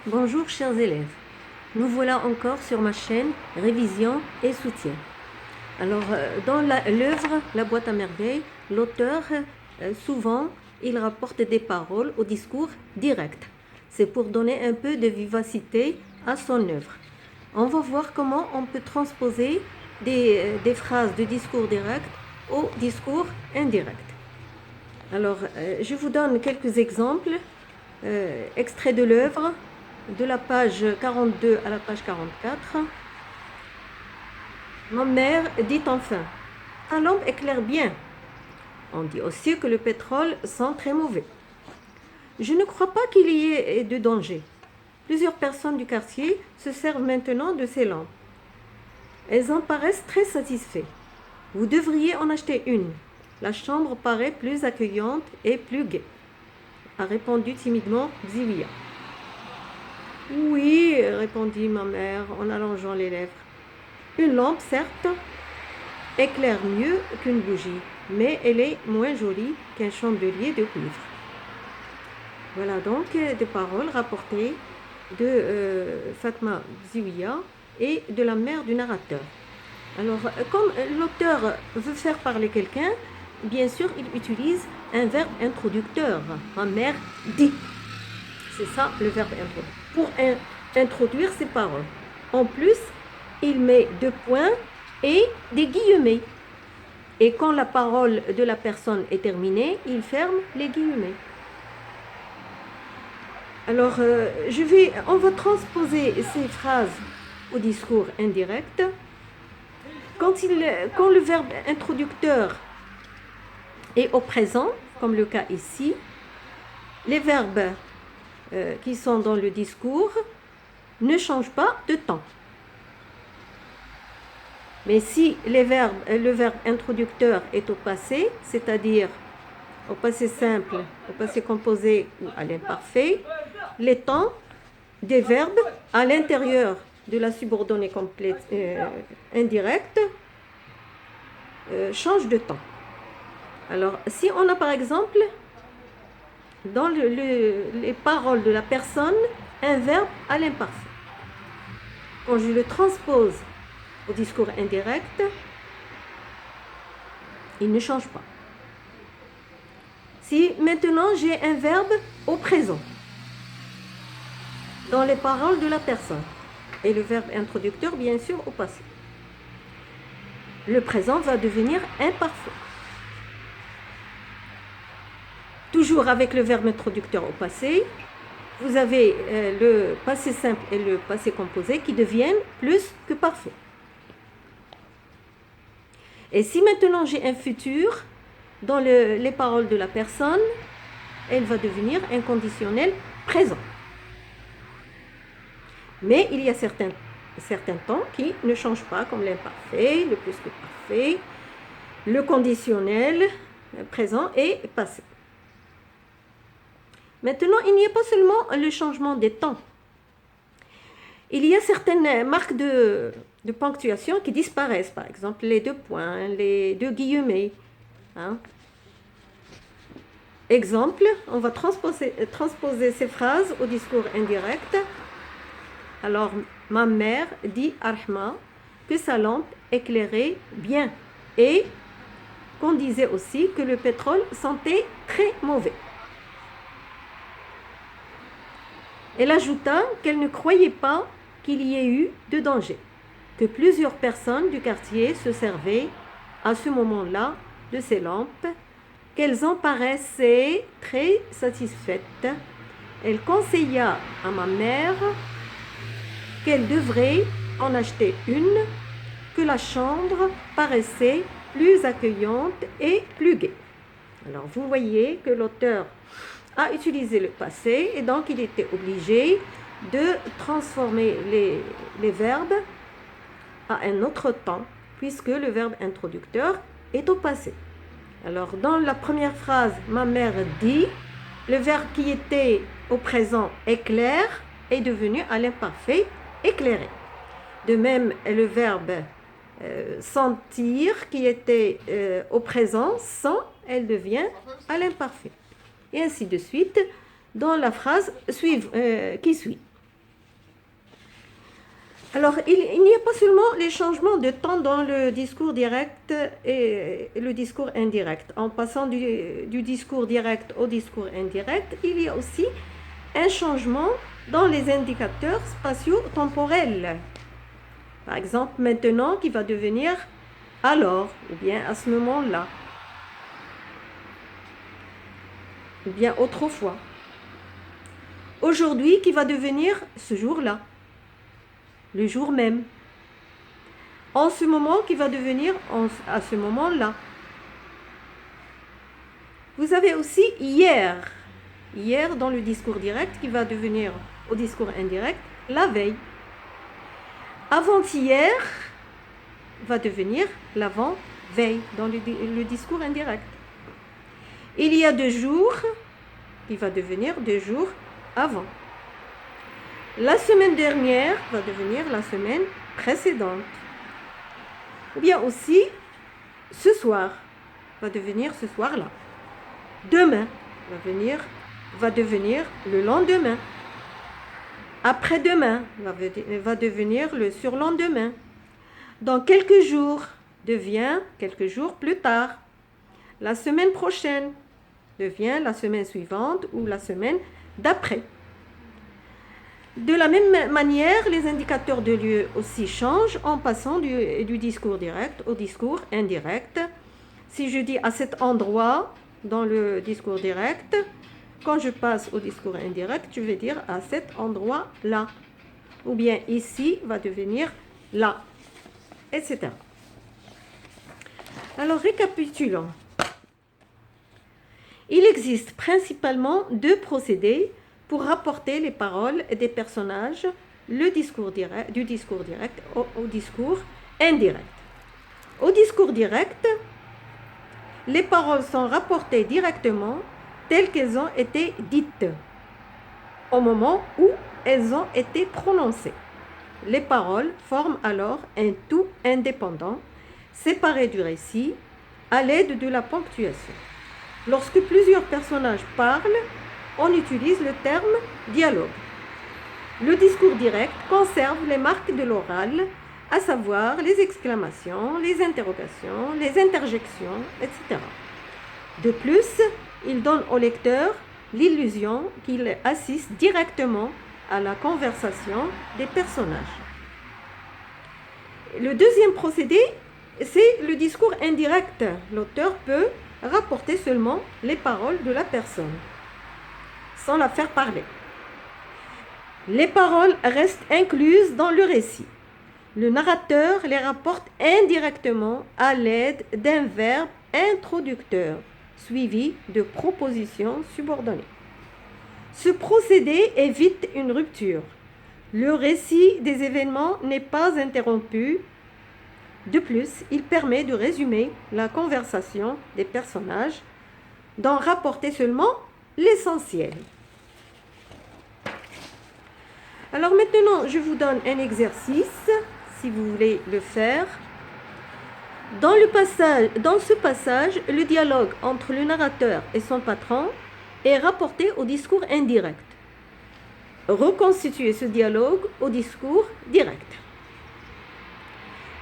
Bonjour chers élèves, nous voilà encore sur ma chaîne Révision et soutien. Alors dans l'œuvre La boîte à merveilles, l'auteur souvent il rapporte des paroles au discours direct. C'est pour donner un peu de vivacité à son œuvre. On va voir comment on peut transposer des phrases de discours direct au discours indirect. Alors je vous donne quelques exemples extraits de l'œuvre de la page 42 à la page 44. Ma mère dit enfin, ta lampe éclaire bien. On dit aussi que le pétrole sent très mauvais. Je ne crois pas qu'il y ait de danger. Plusieurs personnes du quartier se servent maintenant de ces lampes. Elles en paraissent très satisfaites. Vous devriez en acheter une. La chambre paraît plus accueillante et plus gaie, a répondu timidement Ziwia. Oui, répondit ma mère en allongeant les lèvres. Une lampe, certes, éclaire mieux qu'une bougie, mais elle est moins jolie qu'un chandelier de cuivre. Voilà donc des paroles rapportées de Fatma Ziwia et de la mère du narrateur. Alors, comme l'auteur veut faire parler quelqu'un, bien sûr, il utilise un verbe introducteur. Ma mère dit. C'est ça le verbe introduire. Pour introduire ces paroles. En plus, il met deux points et des guillemets. Et quand la parole de la personne est terminée, il ferme les guillemets. Alors, on va transposer ces phrases au discours indirect. Quand le verbe introducteur est au présent, comme le cas ici, les verbes qui sont dans le discours ne changent pas de temps. Mais si le verbe introducteur est au passé, c'est-à-dire au passé simple, au passé composé ou à l'imparfait, les temps des verbes à l'intérieur de la subordonnée complète indirecte changent de temps. Alors, si on a par exemple dans les paroles de la personne un verbe à l'imparfait, quand je le transpose au discours indirect, il ne change pas. Si maintenant j'ai un verbe au présent dans les paroles de la personne et le verbe introducteur bien sûr au passé, le présent va devenir imparfait. Toujours avec le verbe introducteur au passé, vous avez le passé simple et le passé composé qui deviennent plus que parfaits. Et si maintenant j'ai un futur dans les paroles de la personne, elle va devenir un conditionnel présent. Mais il y a certains temps qui ne changent pas, comme l'imparfait, le plus que parfait, le conditionnel présent et passé. Maintenant, il n'y a pas seulement le changement des temps. Il y a certaines marques de ponctuation qui disparaissent, par exemple les deux points, les deux guillemets. Exemple, on va transposer ces phrases au discours indirect. Alors, ma mère dit à Rahma que sa lampe éclairait bien et qu'on disait aussi que le pétrole sentait très mauvais. Elle ajouta qu'elle ne croyait pas qu'il y ait eu de danger, que plusieurs personnes du quartier se servaient à ce moment-là de ces lampes, qu'elles en paraissaient très satisfaites. Elle conseilla à ma mère qu'elle devrait en acheter une, que la chambre paraissait plus accueillante et plus gaie. Alors vous voyez que l'auteur a utilisé le passé et donc il était obligé de transformer les verbes à un autre temps puisque le verbe introducteur est au passé. Alors dans la première phrase, ma mère dit, le verbe qui était au présent éclaire est devenu à l'imparfait éclairé. De même, le verbe sentir qui était au présent sent, elle devient à l'imparfait. Et ainsi de suite dans la phrase qui suit. Alors, il n'y a pas seulement les changements de temps dans le discours direct et le discours indirect. En passant du discours direct au discours indirect, il y a aussi un changement dans les indicateurs spatio-temporels. Par exemple, maintenant qui va devenir alors, ou bien à ce moment-là, ou bien autrefois. Aujourd'hui qui va devenir ce jour-là, le jour même. En ce moment qui va devenir à ce moment-là. Vous avez aussi hier. Hier dans le discours direct qui va devenir au discours indirect la veille. Avant-hier va devenir l'avant-veille dans le discours indirect. Il y a 2 jours qui va devenir 2 jours avant. La semaine dernière va devenir la semaine précédente. Ou bien aussi, ce soir va devenir ce soir-là. Demain va devenir le lendemain. Après-demain va devenir le surlendemain. Dans quelques jours devient quelques jours plus tard. La semaine prochaine devient la semaine suivante ou la semaine d'après. De la même manière, les indicateurs de lieu aussi changent en passant du discours direct au discours indirect. Si je dis à cet endroit dans le discours direct, quand je passe au discours indirect, je vais dire à cet endroit-là. Ou bien ici va devenir là, etc. Alors récapitulons. Il existe principalement 2 procédés pour rapporter les paroles des personnages du discours direct au discours indirect. Au discours direct, les paroles sont rapportées directement telles qu'elles ont été dites au moment où elles ont été prononcées. Les paroles forment alors un tout indépendant, séparé du récit, à l'aide de la ponctuation. Lorsque plusieurs personnages parlent, on utilise le terme dialogue. Le discours direct conserve les marques de l'oral, à savoir les exclamations, les interrogations, les interjections, etc. De plus, il donne au lecteur l'illusion qu'il assiste directement à la conversation des personnages. Le deuxième procédé, c'est le discours indirect. L'auteur peut rapporter seulement les paroles de la personne, sans la faire parler. Les paroles restent incluses dans le récit. Le narrateur les rapporte indirectement à l'aide d'un verbe introducteur, suivi de propositions subordonnées. Ce procédé évite une rupture. Le récit des événements n'est pas interrompu. De plus, il permet de résumer la conversation des personnages, d'en rapporter seulement l'essentiel. Alors maintenant, je vous donne un exercice, si vous voulez le faire. Dans ce passage, le dialogue entre le narrateur et son patron est rapporté au discours indirect. Reconstituez ce dialogue au discours direct.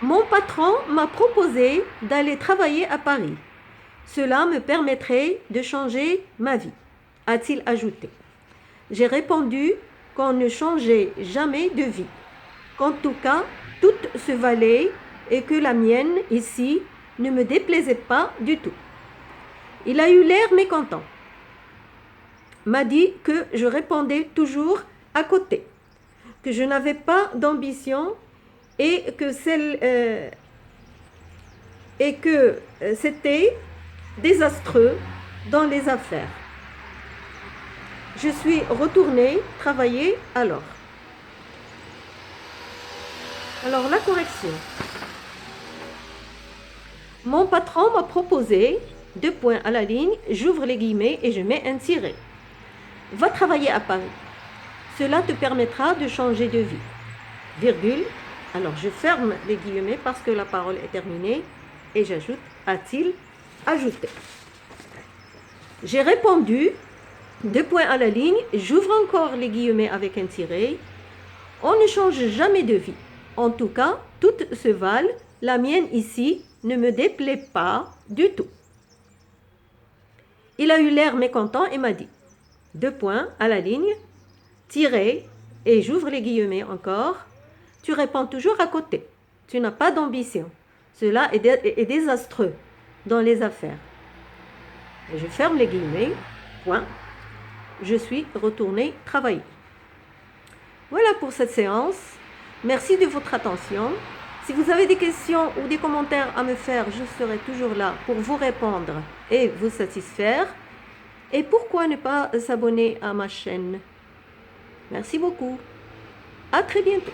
Mon patron m'a proposé d'aller travailler à Paris. Cela me permettrait de changer ma vie, a-t-il ajouté. J'ai répondu qu'on ne changeait jamais de vie, qu'en tout cas, toute se valait et que la mienne, ici, ne me déplaisait pas du tout. Il a eu l'air mécontent. M'a dit que je répondais toujours à côté, que je n'avais pas d'ambition et que c'était désastreux dans les affaires. Je suis retournée travailler alors. Alors la correction. Mon patron m'a proposé, 2 points à la ligne, j'ouvre les guillemets et je mets un tiret. Va travailler à Paris. Cela te permettra de changer de vie. Virgule. Alors je ferme les guillemets parce que la parole est terminée et j'ajoute, a-t-il ajouté. J'ai répondu, 2 points à la ligne, j'ouvre encore les guillemets avec un tiret. On ne change jamais de vie. En tout cas, toutes se valent. La mienne ici ne me déplaît pas du tout. Il a eu l'air mécontent et m'a dit, 2 points à la ligne, tiré, et j'ouvre les guillemets encore, tu réponds toujours à côté. Tu n'as pas d'ambition. Cela est désastreux dans les affaires. Et je ferme les guillemets, point. Je suis retournée travailler. Voilà pour cette séance. Merci de votre attention. Si vous avez des questions ou des commentaires à me faire, je serai toujours là pour vous répondre et vous satisfaire. Et pourquoi ne pas s'abonner à ma chaîne? Merci beaucoup. À très bientôt.